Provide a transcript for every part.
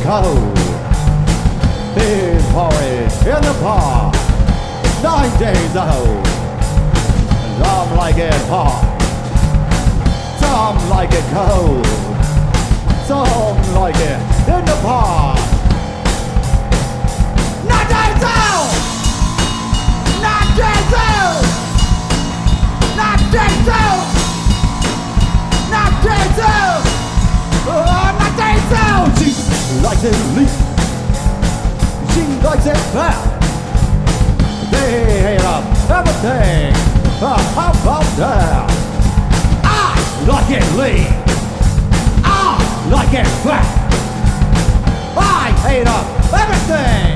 cold. Big porridge in the park, 9 days old. Some like it hot, some like it cold, some like it in the park. 9 days old, 9 days old, 9 days old, 9 days old, oh, 9 days old. She likes it leaf, she likes it fat. They hate up everything. How about that? I like it lean, I like it fat. I hate up everything.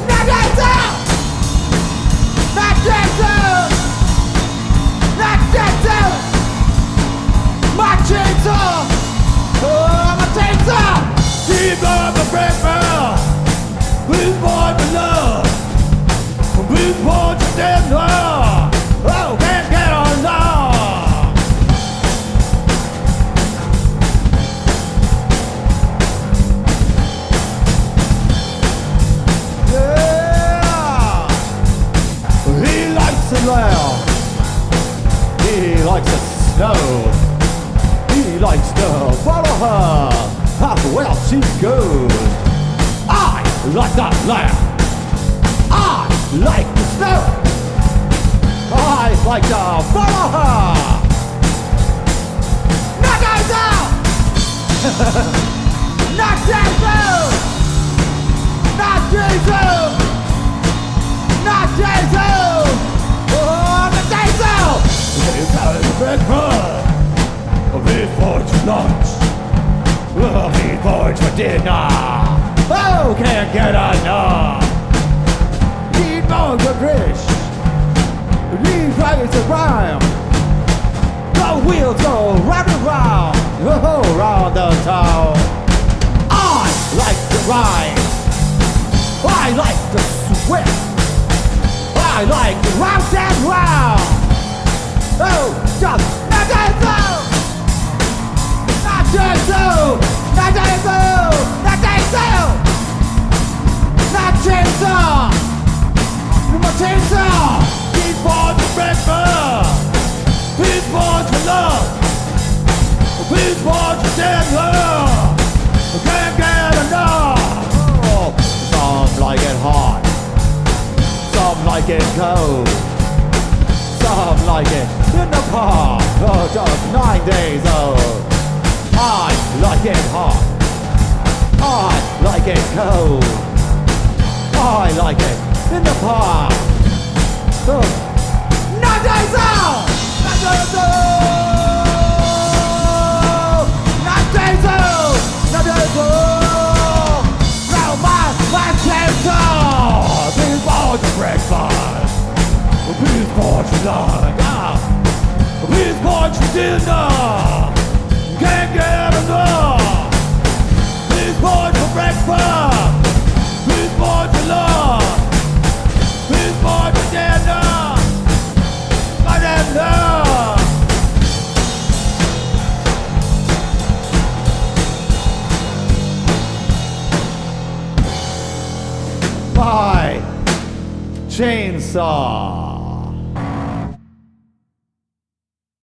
9 days out, 9 days out, 9 days out. My chains off, oh, my chains off. Keep on the breakfast, please boy for love. Please put your dead love. Oh, can't get on now. Yeah. He likes it loud. He likes the snow. He likes to follow her. How well she goes. I like that laugh. I like the snow. I like to follow her. 9 days out, 9 days out, 9 days out, 9 days out, oh, 9 days out. It's out of breakfast, meat for lunch, meat for dinner. Oh, can't get enough. On the bridge, these riders around, the wheels go round and round, oh, round the town. I like to ride, I like to swim, I like to round and round. Oh, just 9 days old, 9 days old, 9 days old, 9 days old, 9 days old. My chains off. He's born to breakfast. He's born to love. He's born to dead love. Can't get enough. Oh, some like it hot, some like it cold, some like it in the park. Oh, just 9 days old. I like it hot, I like it cold, I like it in the park. 9 days out, 9 days old, 9 days old, 9 days old. Now my chains off. Please for your breakfast, please for your lunch, please for your dinner. Can't get enough. Please for your breakfast, please for your lunch. Please for the dinner, my dinner. My chainsaw.